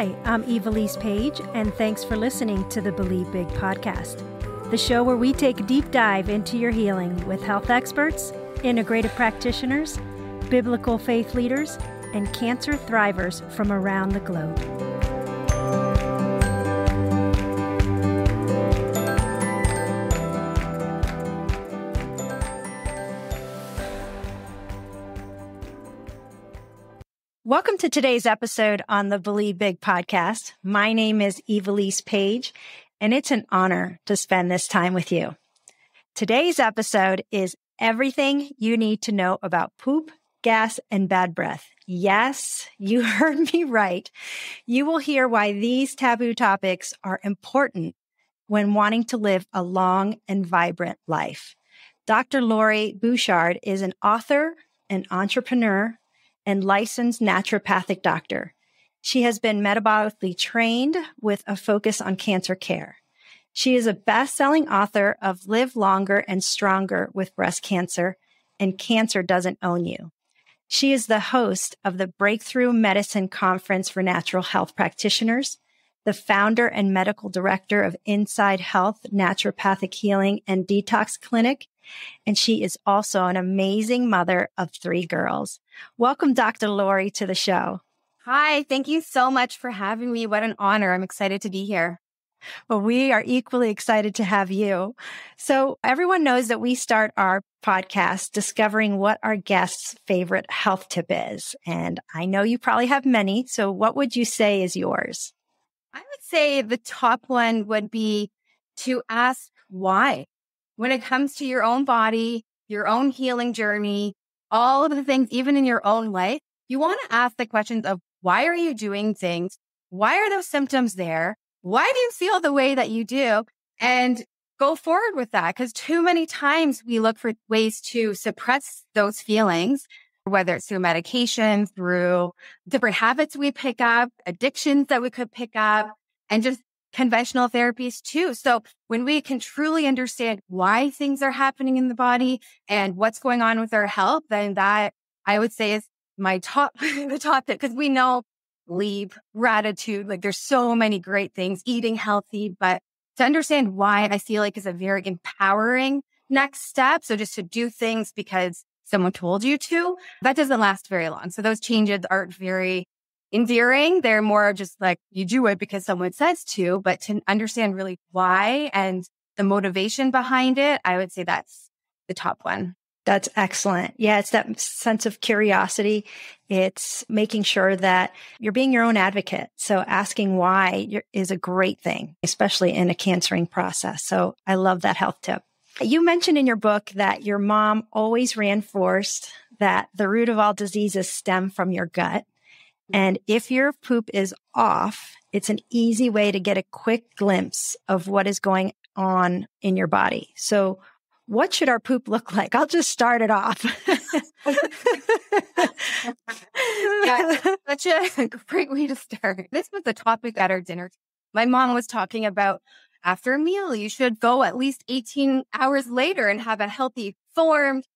Hi, I'm Evilise Page, and thanks for listening to the Believe Big podcast, the show where we take a deep dive into your healing with health experts, integrative practitioners, biblical faith leaders, and cancer thrivers from around the globe. Welcome to today's episode on the Believe Big podcast. My name is Evilise Page, and it's an honor to spend this time with you. Today's episode is everything you need to know about poop, gas, and bad breath. Yes, you heard me right. You will hear why these taboo topics are important when wanting to live a long and vibrant life. Dr. Lori Bouchard is an author, an entrepreneur, and licensed naturopathic doctor. She has been metabolically trained with a focus on cancer care. She is a best-selling author of Live Longer and Stronger with Breast Cancer and Cancer Doesn't Own You. She is the host of the Breakthrough Medicine Conference for Natural Health Practitioners, the founder and medical director of Inside Health Naturopathic Healing and Detox Clinic, and she is also an amazing mother of 3 girls. Welcome, Dr. Lori, to the show. Hi, thank you so much for having me. What an honor. I'm excited to be here. Well, we are equally excited to have you. So everyone knows that we start our podcast discovering what our guest's favorite health tip is. And I know you probably have many. So what would you say is yours? I would say the top one would be to ask why. When it comes to your own body, your own healing journey, all of the things, even in your own life, you want to ask the questions of why are you doing things? Why are those symptoms there? Why do you feel the way that you do? And go forward with that, because too many times we look for ways to suppress those feelings, whether it's through medication, through different habits we pick up, addictions that we could pick up, and just conventional therapies too. So when we can truly understand why things are happening in the body and what's going on with our health, then that I would say is my top, the top tip, because we know sleep, gratitude, like there's so many great things, eating healthy, but to understand why I feel like is a very empowering next step. So just to do things because someone told you to, that doesn't last very long. So those changes aren't very endearing. They're more just like you do it because someone says to, but to understand really why and the motivation behind it, I would say that's the top one. That's excellent. Yeah, it's that sense of curiosity. It's making sure that you're being your own advocate. So asking why is a great thing, especially in a cancering process. So I love that health tip. You mentioned in your book that your mom always reinforced that the root of all diseases stem from your gut. And if your poop is off, it's an easy way to get a quick glimpse of what is going on in your body. So what should our poop look like? I'll just start it off. Yeah, such a great way to start. This was a topic at our dinner. My mom was talking about after a meal, you should go at least 18 hours later and have a healthy formed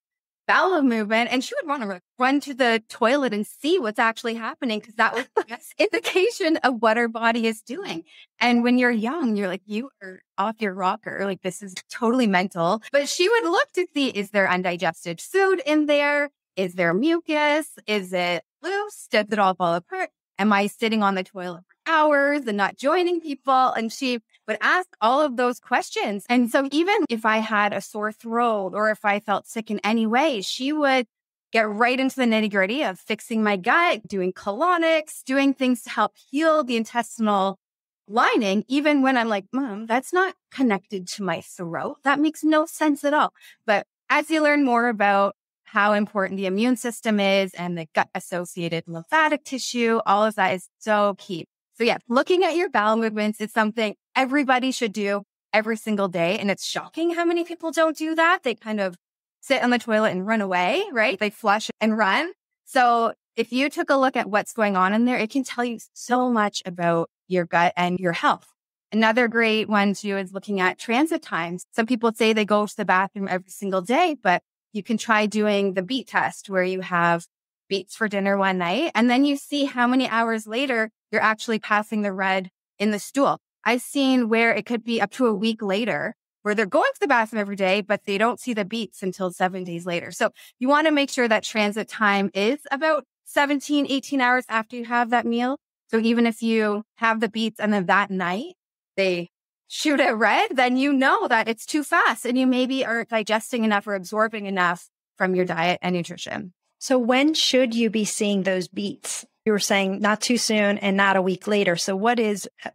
bowel movement. And she would want to run to the toilet and see what's actually happening because that was the best indication of what our body is doing. And when you're young, you're like, you are off your rocker. Like, this is totally mental. But she would look to see, is there undigested food in there? Is there mucus? Is it loose? Does it all fall apart? Am I sitting on the toilet for hours and not joining people? And she would ask all of those questions. And so even if I had a sore throat or if I felt sick in any way, she would get right into the nitty gritty of fixing my gut, doing colonics, doing things to help heal the intestinal lining, even when I'm like, Mom, that's not connected to my throat. That makes no sense at all. But as you learn more about how important the immune system is and the gut associated lymphatic tissue, all of that is so key. So yeah, looking at your bowel movements is something everybody should do every single day. And it's shocking how many people don't do that. They kind of sit on the toilet and run away, right? They flush and run. So if you took a look at what's going on in there, it can tell you so much about your gut and your health. Another great one too is looking at transit times. Some people say they go to the bathroom every single day, but you can try doing the beet test where you have beets for dinner one night and then you see how many hours later you're actually passing the red in the stool. I've seen where it could be up to a week later where they're going to the bathroom every day, but they don't see the beets until 7 days later. So you want to make sure that transit time is about 17, 18 hours after you have that meal. So even if you have the beets and then that night they shoot it red, then you know that it's too fast and you maybe aren't digesting enough or absorbing enough from your diet and nutrition. So when should you be seeing those beets? You were saying not too soon and not a week later. So what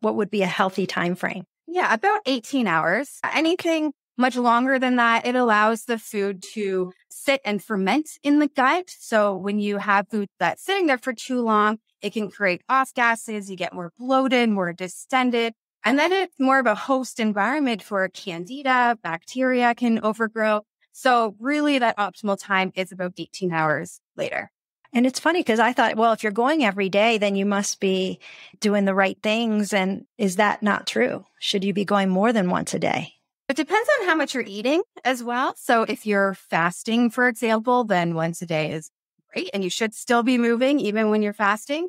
would be a healthy time frame? Yeah, about 18 hours. Anything much longer than that, it allows the food to sit and ferment in the gut. So when you have food that's sitting there for too long, it can create off gases. You get more bloated, more distended. And then it's more of a host environment for candida, bacteria can overgrow. So really that optimal time is about 18 hours later. And it's funny because I thought, well, if you're going every day, then you must be doing the right things. And is that not true? Should you be going more than once a day? It depends on how much you're eating as well. So if you're fasting, for example, then once a day is great. And you should still be moving even when you're fasting.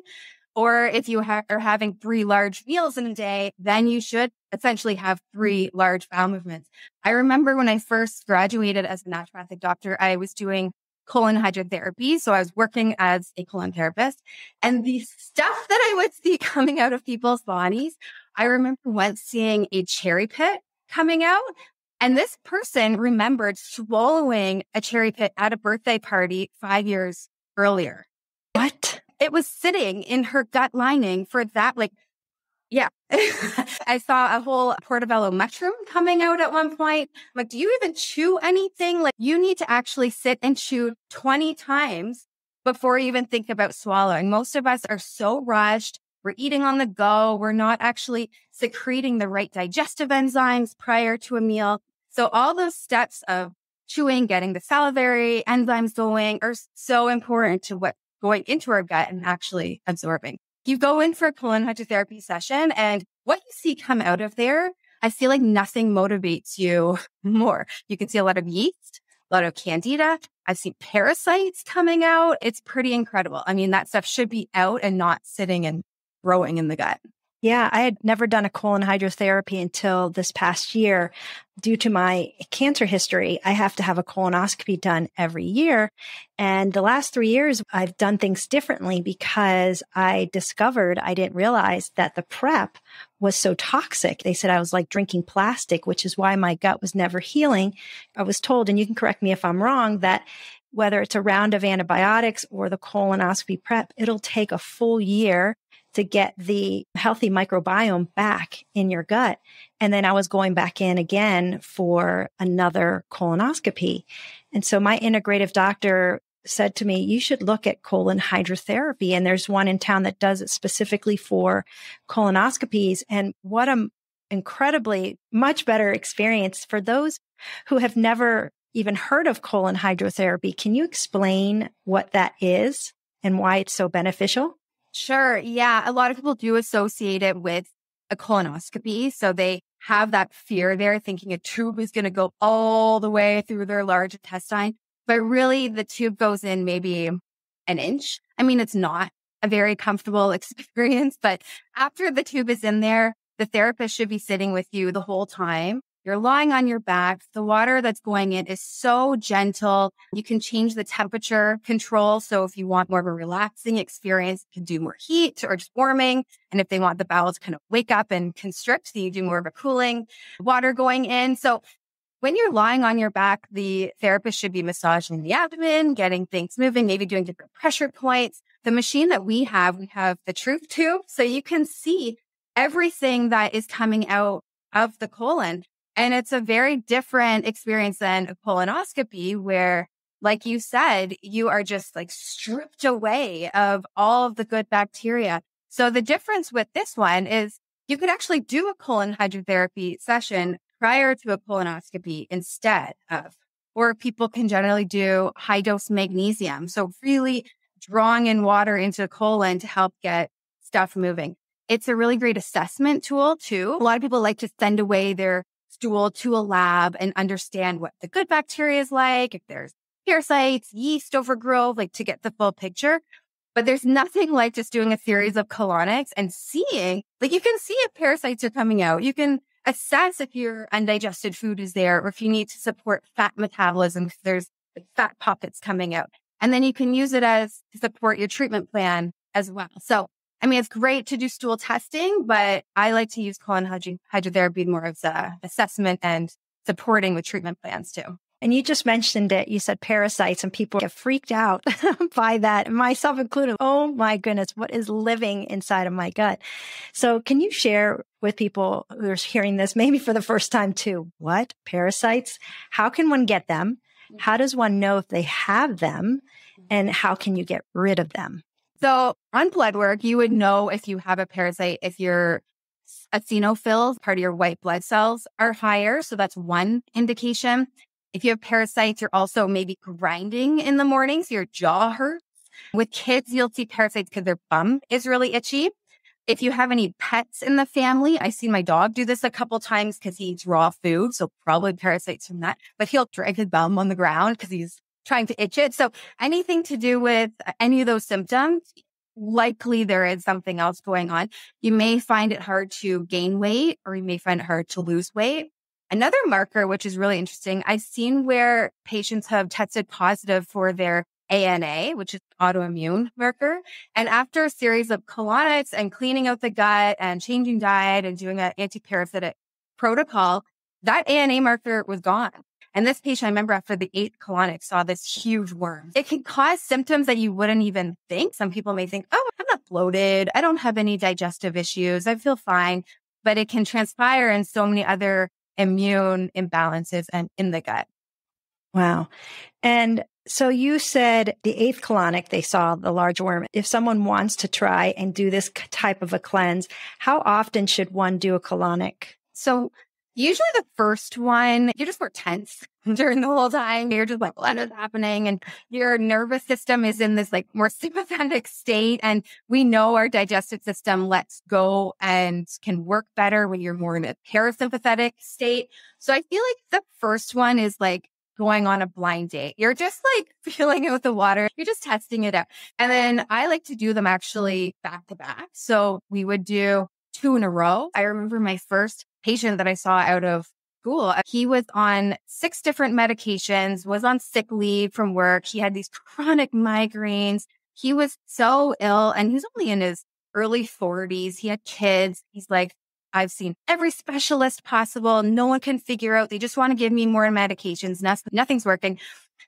Or if you are having 3 large meals in a day, then you should essentially have 3 large bowel movements. I remember when I first graduated as a naturopathic doctor, I was doing colon hydrotherapy. So I was working as a colon therapist, and the stuff that I would see coming out of people's bodies, I remember once seeing a cherry pit coming out. And this person remembered swallowing a cherry pit at a birthday party 5 years earlier. What? It was sitting in her gut lining for that, yeah. I saw a whole portobello mushroom coming out at one point. I'm like, do you even chew anything? Like, you need to actually sit and chew 20 times before you even think about swallowing. Most of us are so rushed. We're eating on the go. We're not actually secreting the right digestive enzymes prior to a meal. So all those steps of chewing, getting the salivary enzymes going are so important to what's going into our gut and actually absorbing. You go in for a colon hydrotherapy session and what you see come out of there, I feel like nothing motivates you more. You can see a lot of yeast, a lot of candida. I've seen parasites coming out. It's pretty incredible. I mean, that stuff should be out and not sitting and growing in the gut. Yeah, I had never done a colon hydrotherapy until this past year. Due to my cancer history, I have to have a colonoscopy done every year. And the last 3 years, I've done things differently because I didn't realize that the prep was so toxic. They said I was like drinking plastic, which is why my gut was never healing. I was told, and you can correct me if I'm wrong, that whether it's a round of antibiotics or the colonoscopy prep, it'll take a full year to get the healthy microbiome back in your gut. And then I was going back in again for another colonoscopy. And so my integrative doctor said to me, you should look at colon hydrotherapy. And there's one in town that does it specifically for colonoscopies. And what an incredibly much better experience for those who have never even heard of colon hydrotherapy. Can you explain what that is and why it's so beneficial? Sure. Yeah. A lot of people do associate it with a colonoscopy. So they have that fear there, thinking a tube is going to go all the way through their large intestine. But really, the tube goes in maybe an inch. I mean, it's not a very comfortable experience, but after the tube is in there, the therapist should be sitting with you the whole time. You're lying on your back. The water that's going in is so gentle. You can change the temperature control. So if you want more of a relaxing experience, you can do more heat or just warming. And if they want the bowels to kind of wake up and constrict, then you do more of a cooling water going in. So when you're lying on your back, the therapist should be massaging the abdomen, getting things moving, maybe doing different pressure points. The machine that we have the truth tube. So you can see everything that is coming out of the colon. And it's a very different experience than a colonoscopy where, like you said, you are just like stripped away of all of the good bacteria. So the difference with this one is you could actually do a colon hydrotherapy session prior to a colonoscopy instead of, or people can generally do high dose magnesium. So really drawing in water into the colon to help get stuff moving. It's a really great assessment tool too. A lot of people like to send away their stool to a lab and understand what the good bacteria is like, if there's parasites, yeast overgrowth, like to get the full picture. But there's nothing like just doing a series of colonics and seeing, like you can see if parasites are coming out. You can assess if your undigested food is there or if you need to support fat metabolism, if there's like fat pockets coming out. And then you can use it as to support your treatment plan as well. So, I mean, it's great to do stool testing, but I like to use colon hydrotherapy more as a assessment and supporting with treatment plans too. And you just mentioned it. You said parasites and people get freaked out by that, myself included. Oh my goodness, what is living inside of my gut? So can you share with people who are hearing this maybe for the first time too? What? Parasites? How can one get them? How does one know if they have them? And how can you get rid of them? So on blood work, you would know if you have a parasite if your eosinophils, part of your white blood cells, are higher. So that's one indication. If you have parasites, you're also maybe grinding in the morning, so your jaw hurts. With kids, you'll see parasites because their bum is really itchy. If you have any pets in the family, I've seen my dog do this a couple times because he eats raw food, so probably parasites from that. But he'll drag his bum on the ground because he's trying to itch it. So anything to do with any of those symptoms, likely there is something else going on. You may find it hard to gain weight or you may find it hard to lose weight. Another marker, which is really interesting, I've seen where patients have tested positive for their ANA, which is autoimmune marker. And after a series of colonics and cleaning out the gut and changing diet and doing an antiparasitic protocol, that ANA marker was gone. And this patient, I remember after the 8th colonic, saw this huge worm. It can cause symptoms that you wouldn't even think. Some people may think, oh, I'm not bloated. I don't have any digestive issues. I feel fine. But it can transpire in so many other immune imbalances and in the gut. Wow. And so you said the 8th colonic, they saw the large worm. If someone wants to try and do this type of a cleanse, how often should one do a colonic? So usually the first one, you're just more tense during the whole time. You're just like, what is happening? And your nervous system is in this like more sympathetic state. And we know our digestive system lets go and can work better when you're more in a parasympathetic state. So I feel like the first one is like going on a blind date. You're just like feeling it with the water. You're just testing it out. And then I like to do them actually back to back. So we would do 2 in a row. I remember my first patient that I saw out of school, he was on 6 different medications, was on sick leave from work. He had these chronic migraines. He was so ill and he was only in his early 40s. He had kids. He's like, I've seen every specialist possible. No one can figure out. They just want to give me more medications. Nothing's working.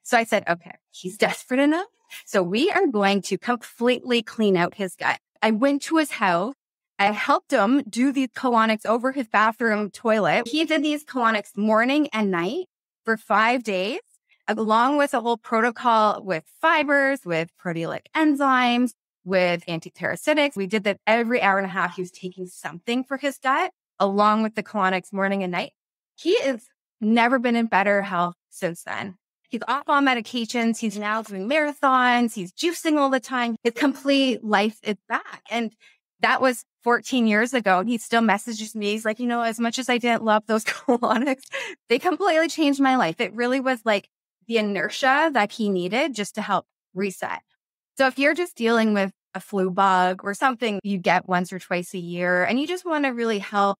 So I said, okay, he's desperate enough. So we are going to completely clean out his gut. I went to his house. I helped him do these colonics over his bathroom toilet. He did these colonics morning and night for 5 days, along with a whole protocol with fibers, with proteolytic enzymes, with antiparasitics. We did that every hour and a half. He was taking something for his gut, along with the colonics morning and night. He has never been in better health since then. He's off all medications. He's now doing marathons. He's juicing all the time. His complete life is back. And that was 14 years ago. He still messages me. He's like, you know, as much as I didn't love those colonics, they completely changed my life. It really was like the inertia that he needed just to help reset. So if you're just dealing with a flu bug or something you get once or twice a year and you just want to really help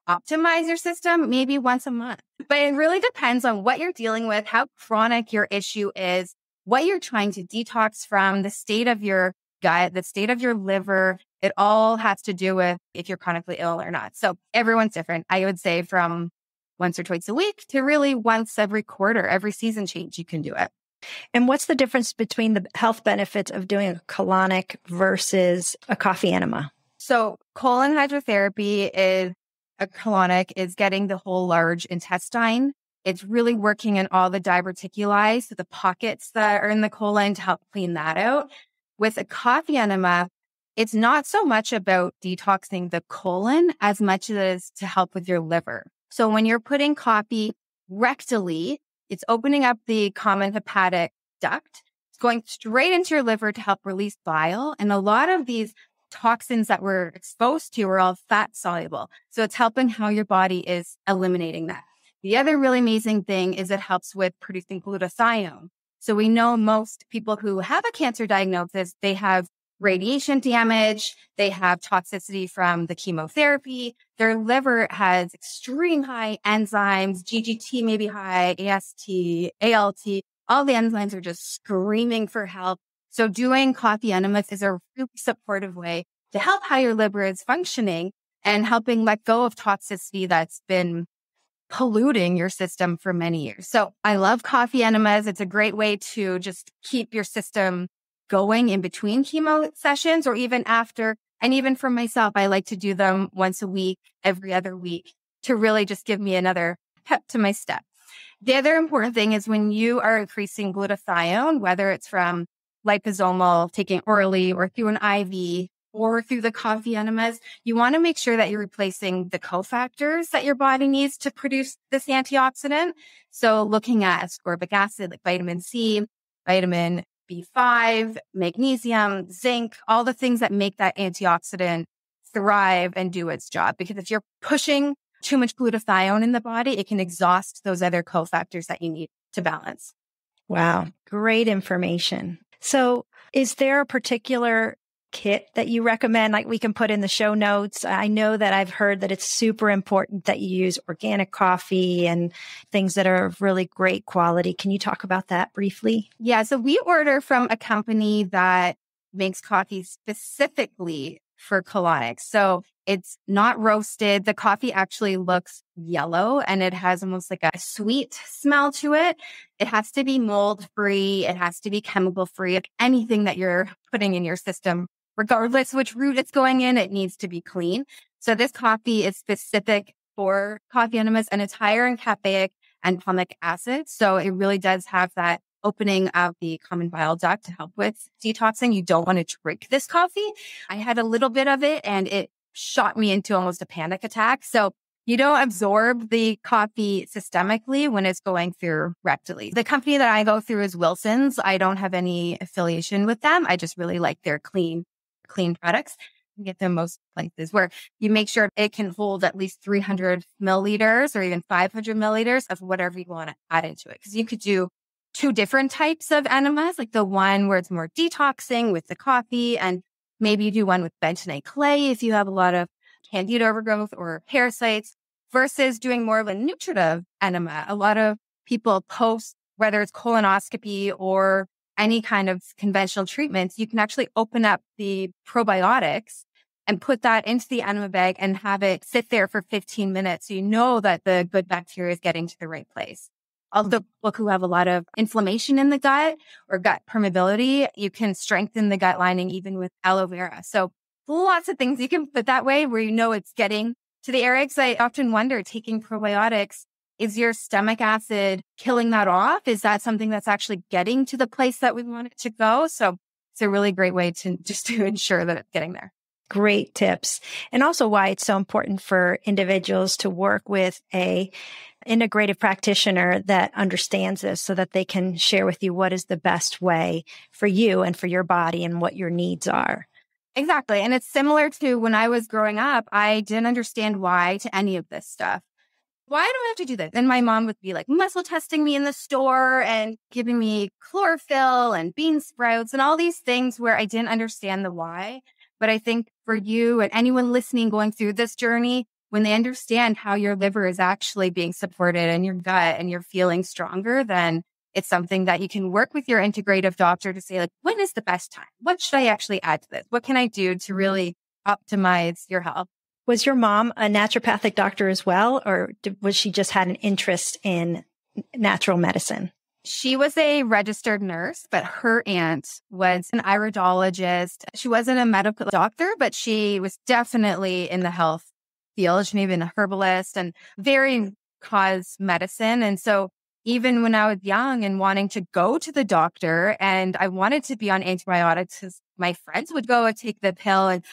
optimize your system, maybe once a month. But it really depends on what you're dealing with, how chronic your issue is, what you're trying to detox from, the state of your gut, the state of your liver. It all has to do with if you're chronically ill or not. So everyone's different. I would say from once or twice a week to really once every quarter, every season change, you can do it. And what's the difference between the health benefits of doing a colonic versus a coffee enema? So colon hydrotherapy is a colonic is getting the whole large intestine. It's really working in all the diverticuli, so the pockets that are in the colon to help clean that out. With a coffee enema, it's not so much about detoxing the colon as much as it is to help with your liver. So when you're putting coffee rectally, it's opening up the common hepatic duct. It's going straight into your liver to help release bile. And a lot of these toxins that we're exposed to are all fat soluble. So it's helping how your body is eliminating that. The other really amazing thing is it helps with producing glutathione. So we know most people who have a cancer diagnosis, they have radiation damage. They have toxicity from the chemotherapy. Their liver has extreme high enzymes, GGT may be high, AST, ALT. All the enzymes are just screaming for help. So doing coffee enemas is a really supportive way to help how your liver is functioning and helping let go of toxicity that's been polluting your system for many years. So I love coffee enemas. It's a great way to just keep your system going in between chemo sessions or even after. And even for myself, I like to do them once a week, every other week to really just give me another pep to my step. The other important thing is when you are increasing glutathione, whether it's from liposomal, taking orally or through an IV or through the coffee enemas, you want to make sure that you're replacing the cofactors that your body needs to produce this antioxidant. So looking at ascorbic acid, like vitamin C, vitamin B5, magnesium, zinc, all the things that make that antioxidant thrive and do its job. Because if you're pushing too much glutathione in the body, it can exhaust those other cofactors that you need to balance. Wow. Great information. So is there a particular kit that you recommend, like we can put in the show notes? I know that I've heard that it's super important that you use organic coffee and things that are of really great quality. Can you talk about that briefly? Yeah. So we order from a company that makes coffee specifically for colonics. So it's not roasted. The coffee actually looks yellow and it has almost like a sweet smell to it. It has to be mold free. It has to be chemical free. Anything that you're putting in your system, regardless which route it's going in, it needs to be clean. So this coffee is specific for coffee enemas and it's higher in caffeic and palmic acid. So it really does have that opening of the common bile duct to help with detoxing. You don't want to drink this coffee. I had a little bit of it and it shot me into almost a panic attack. So you don't absorb the coffee systemically when it's going through rectally. The company that I go through is Wilson's. I don't have any affiliation with them. I just really like their clean products. You get them most places where you make sure it can hold at least 300 milliliters or even 500 milliliters of whatever you want to add into it. Because you could do two different types of enemas, like the one where it's more detoxing with the coffee, and maybe you do one with bentonite clay if you have a lot of candida overgrowth or parasites, versus doing more of a nutritive enema. A lot of people post, whether it's colonoscopy or any kind of conventional treatments, you can actually open up the probiotics and put that into the enema bag and have it sit there for 15 minutes. So you know that the good bacteria is getting to the right place. Also, people who have a lot of inflammation in the gut or gut permeability, you can strengthen the gut lining even with aloe vera. So lots of things you can put that way where you know it's getting to the area. Because I often wonder, taking probiotics, is your stomach acid killing that off? Is that something that's actually getting to the place that we want it to go? So it's a really great way to ensure that it's getting there. Great tips. And also why it's so important for individuals to work with a integrative practitioner that understands this so that they can share with you what is the best way for you and for your body and what your needs are. Exactly. And it's similar to when I was growing up, I didn't understand why to any of this stuff. Why do I have to do this? And my mom would be like muscle testing me in the store and giving me chlorophyll and bean sprouts and all these things where I didn't understand the why. But I think for you and anyone listening going through this journey, when they understand how your liver is actually being supported and your gut and you're feeling stronger, then it's something that you can work with your integrative doctor to say, like, when is the best time? What should I actually add to this? What can I do to really optimize your health? Was your mom a naturopathic doctor as well, or was she just had an interest in natural medicine? She was a registered nurse, but her aunt was an iridologist. She wasn't a medical doctor, but she was definitely in the health field. She may have been a herbalist and very cause medicine. And so even when I was young and wanting to go to the doctor and I wanted to be on antibiotics, because my friends would go and take the pill, and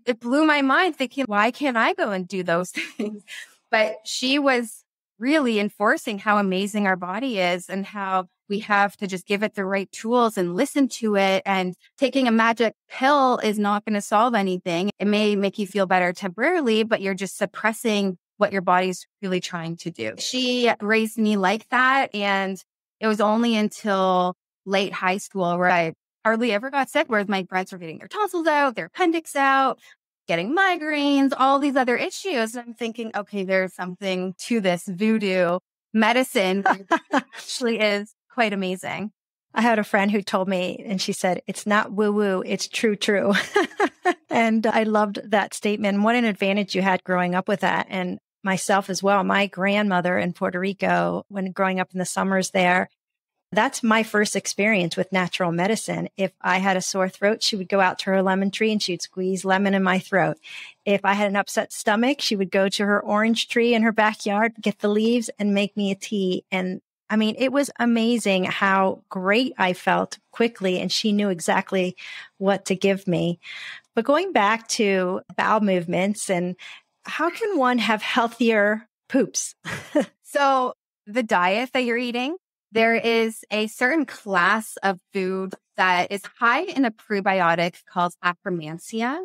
it blew my mind thinking, why can't I go and do those things? But she was really enforcing how amazing our body is and how we have to just give it the right tools and listen to it. And taking a magic pill is not going to solve anything. It may make you feel better temporarily, but you're just suppressing what your body's really trying to do. She raised me like that. And it was only until late high school where I hardly ever got sick, whereas my friends were getting their tonsils out, their appendix out, getting migraines, all these other issues. And I'm thinking, okay, there's something to this voodoo medicine that actually is quite amazing. I had a friend who told me, and she said, it's not woo-woo, it's true. And I loved that statement. What an advantage you had growing up with that. And myself as well. My grandmother in Puerto Rico, when growing up in the summers there, that's my first experience with natural medicine. If I had a sore throat, she would go out to her lemon tree and she'd squeeze lemon in my throat. If I had an upset stomach, she would go to her orange tree in her backyard, get the leaves and make me a tea. And I mean, it was amazing how great I felt quickly. And she knew exactly what to give me. But going back to bowel movements, and how can one have healthier poops? So the diet that you're eating, there is a certain class of food that is high in a prebiotic called Akkermansia.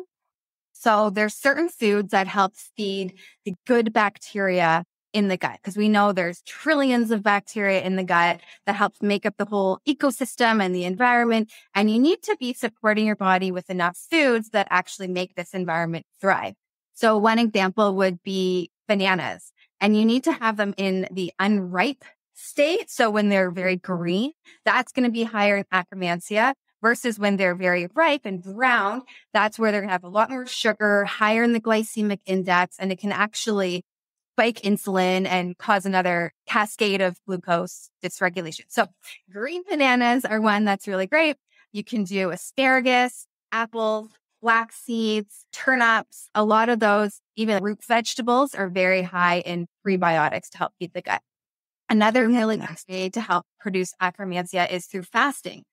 So there's certain foods that help feed the good bacteria in the gut, because we know there's trillions of bacteria in the gut that helps make up the whole ecosystem and the environment. And you need to be supporting your body with enough foods that actually make this environment thrive. So one example would be bananas, and you need to have them in the unripe state. So when they're very green, that's going to be higher in Akkermansia, versus when they're very ripe and brown, that's where they're going to have a lot more sugar, higher in the glycemic index, and it can actually spike insulin and cause another cascade of glucose dysregulation. So green bananas are one that's really great. You can do asparagus, apples, flax seeds, turnips. A lot of those, even root vegetables, are very high in prebiotics to help feed the gut. Another really nice way to help produce Akkermansia is through fasting.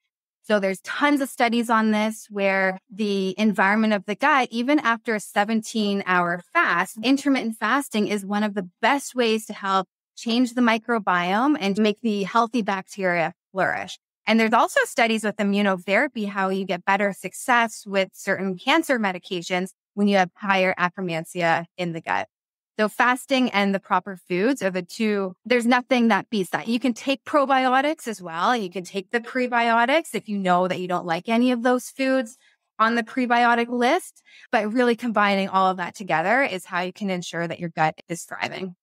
So there's tons of studies on this where the environment of the gut, even after a 17-hour fast, intermittent fasting is one of the best ways to help change the microbiome and make the healthy bacteria flourish. And there's also studies with immunotherapy, how you get better success with certain cancer medications when you have higher Akkermansia in the gut. So fasting and the proper foods are the two. There's nothing that beats that. You can take probiotics as well. You can take the prebiotics if you know that you don't like any of those foods on the prebiotic list. But really combining all of that together is how you can ensure that your gut is thriving.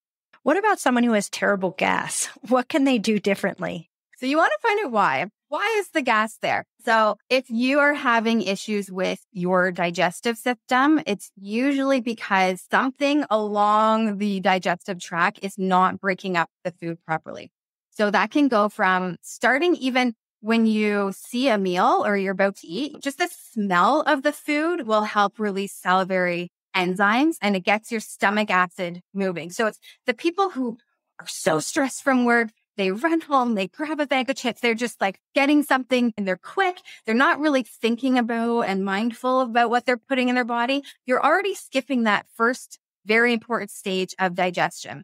What about someone who has terrible gas? What can they do differently? So you want to find out why. Why is the gas there? So if you are having issues with your digestive system, it's usually because something along the digestive tract is not breaking up the food properly. So that can go from starting even when you see a meal or you're about to eat, just the smell of the food will help release salivary enzymes and it gets your stomach acid moving. So it's the people who are so stressed from work, they run home, they grab a bag of chips. They're just like getting something and they're quick. They're not really thinking about and mindful about what they're putting in their body. You're already skipping that first very important stage of digestion.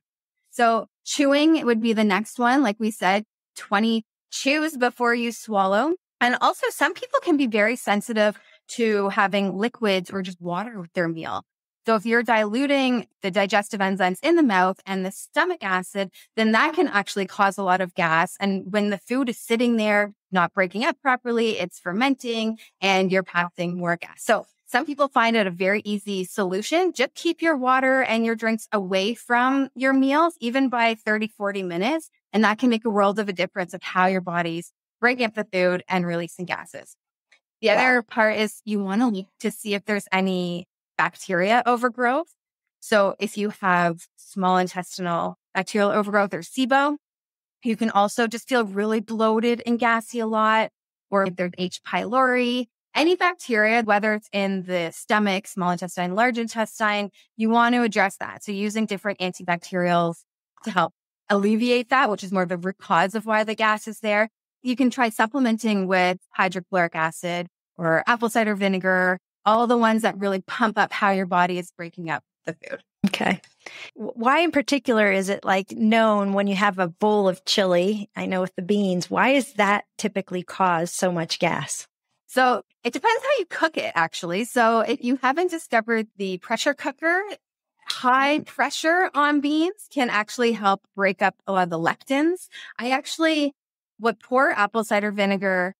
So chewing would be the next one. Like we said, 20 chews before you swallow. And also some people can be very sensitive to having liquids or just water with their meal. So if you're diluting the digestive enzymes in the mouth and the stomach acid, then that can actually cause a lot of gas. And when the food is sitting there, not breaking up properly, it's fermenting and you're passing more gas. So some people find it a very easy solution. Just keep your water and your drinks away from your meals, even by 30, 40 minutes. And that can make a world of a difference of how your body's breaking up the food and releasing gases. The other part is you want to look to see if there's any bacteria overgrowth. So if you have small intestinal bacterial overgrowth or SIBO, you can also just feel really bloated and gassy a lot. Or if there's H. pylori, any bacteria, whether it's in the stomach, small intestine, large intestine, you want to address that. So using different antibacterials to help alleviate that, which is more of the root cause of why the gas is there. You can try supplementing with hydrochloric acid or apple cider vinegar, all the ones that really pump up how your body is breaking up the food. Okay. Why in particular is it like known when you have a bowl of chili, I know with the beans, why does that typically cause so much gas? So it depends how you cook it, actually. So if you haven't discovered the pressure cooker, high pressure on beans can actually help break up a lot of the lectins. I actually would pour apple cider vinegar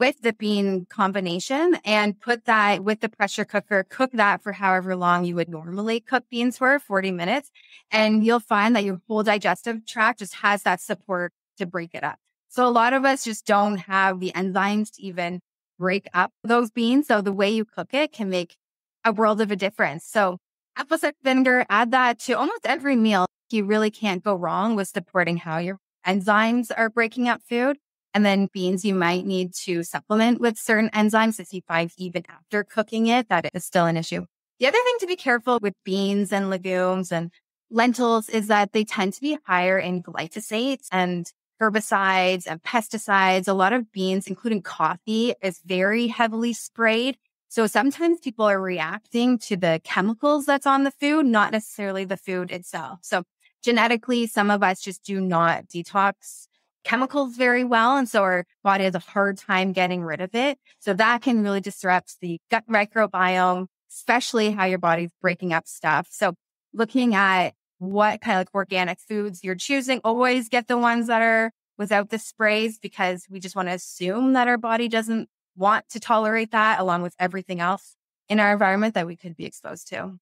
with the bean combination and put that with the pressure cooker, cook that for however long you would normally cook beans for, 40 minutes. And you'll find that your whole digestive tract just has that support to break it up. So a lot of us just don't have the enzymes to even break up those beans. So the way you cook it can make a world of a difference. So apple cider vinegar, add that to almost every meal. You really can't go wrong with supporting how your enzymes are breaking up food. And then beans, you might need to supplement with certain enzymes if you find even after cooking it, that is still an issue. The other thing to be careful with beans and legumes and lentils is that they tend to be higher in glyphosates and herbicides and pesticides. A lot of beans, including coffee, is very heavily sprayed. So sometimes people are reacting to the chemicals that's on the food, not necessarily the food itself. So genetically, some of us just do not detox chemicals very well. And so our body has a hard time getting rid of it. So that can really disrupt the gut microbiome, especially how your body's breaking up stuff. So looking at what kind of organic foods you're choosing, always get the ones that are without the sprays, because we just want to assume that our body doesn't want to tolerate that along with everything else in our environment that we could be exposed to.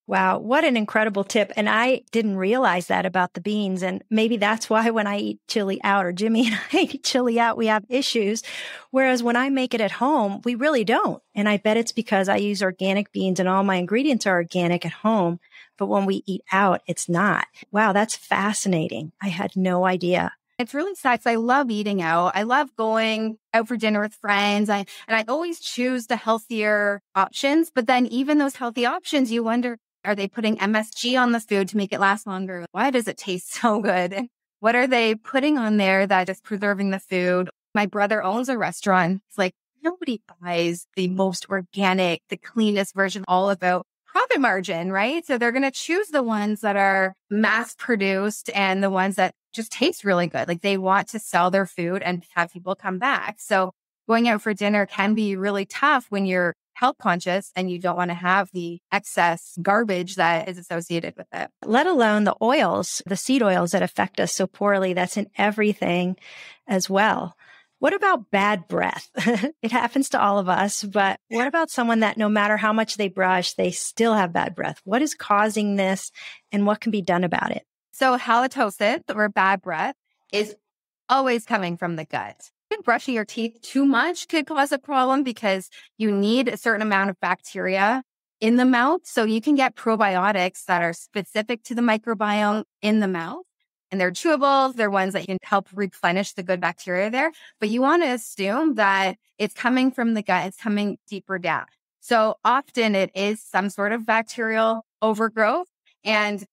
Wow, what an incredible tip. And I didn't realize that about the beans. And maybe that's why when I eat chili out, or Jimmy and I eat chili out, we have issues. Whereas when I make it at home, we really don't. And I bet it's because I use organic beans and all my ingredients are organic at home. But when we eat out, it's not. Wow, that's fascinating. I had no idea. It's really sad because I love eating out. I love going out for dinner with friends. I always choose the healthier options. But then even those healthy options, you wonder, are they putting MSG on the food to make it last longer? Why does it taste so good? What are they putting on there that is preserving the food? My brother owns a restaurant. It's like, nobody buys the most organic, the cleanest version, all about profit margin, right? So they're going to choose the ones that are mass produced and the ones that just taste really good. Like they want to sell their food and have people come back. So going out for dinner can be really tough when you're health conscious and you don't want to have the excess garbage that is associated with it. Let alone the oils, the seed oils that affect us so poorly. That's in everything as well. What about bad breath? It happens to all of us, but what about someone that no matter how much they brush, they still have bad breath? What is causing this and what can be done about it? So halitosis, or bad breath, is always coming from the gut. Brushing your teeth too much could cause a problem because you need a certain amount of bacteria in the mouth. So you can get probiotics that are specific to the microbiome in the mouth. And they're chewables. They're ones that can help replenish the good bacteria there. But you want to assume that it's coming from the gut. It's coming deeper down. So often it is some sort of bacterial overgrowth. And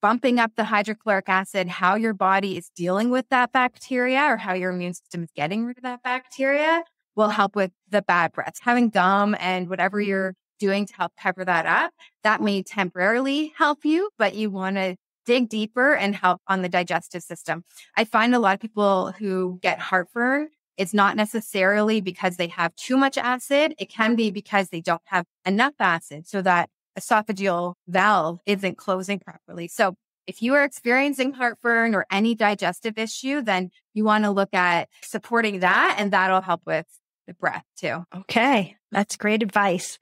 bumping up the hydrochloric acid, how your body is dealing with that bacteria or how your immune system is getting rid of that bacteria will help with the bad breath. Having gum and whatever you're doing to help pepper that up, that may temporarily help you, but you want to dig deeper and help on the digestive system. I find a lot of people who get heartburn, it's not necessarily because they have too much acid. It can be because they don't have enough acid so that esophageal valve isn't closing properly. So if you are experiencing heartburn or any digestive issue, then you want to look at supporting that, and that'll help with the breath too. Okay. That's great advice.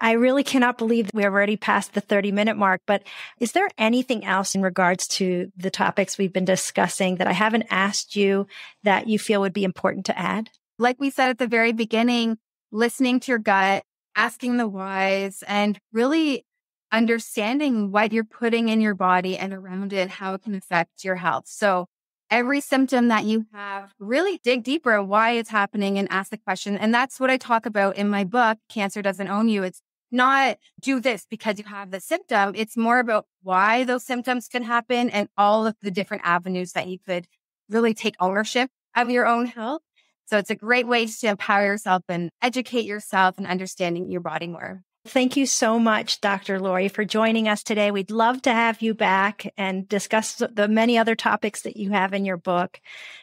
I really cannot believe we're already past the 30-minute mark, but is there anything else in regards to the topics we've been discussing that I haven't asked you that you feel would be important to add? Like we said at the very beginning, listening to your gut, asking the whys, and really understanding what you're putting in your body and around it, how it can affect your health. So every symptom that you have, really dig deeper at why it's happening and ask the question. And that's what I talk about in my book, Cancer Doesn't Own You. It's not do this because you have the symptom. It's more about why those symptoms can happen and all of the different avenues that you could really take ownership of your own health. So it's a great way to empower yourself and educate yourself and understanding your body more. Thank you so much, Dr. Lori, for joining us today. We'd love to have you back and discuss the many other topics that you have in your book.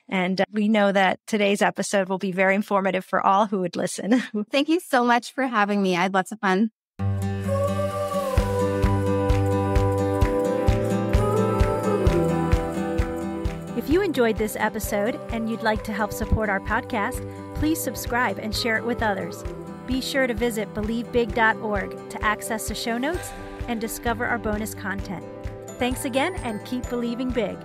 And we know that today's episode will be very informative for all who would listen. Thank you so much for having me. I had lots of fun. If you enjoyed this episode and you'd like to help support our podcast, please subscribe and share it with others. Be sure to visit believebig.org to access the show notes and discover our bonus content. Thanks again, and keep believing big.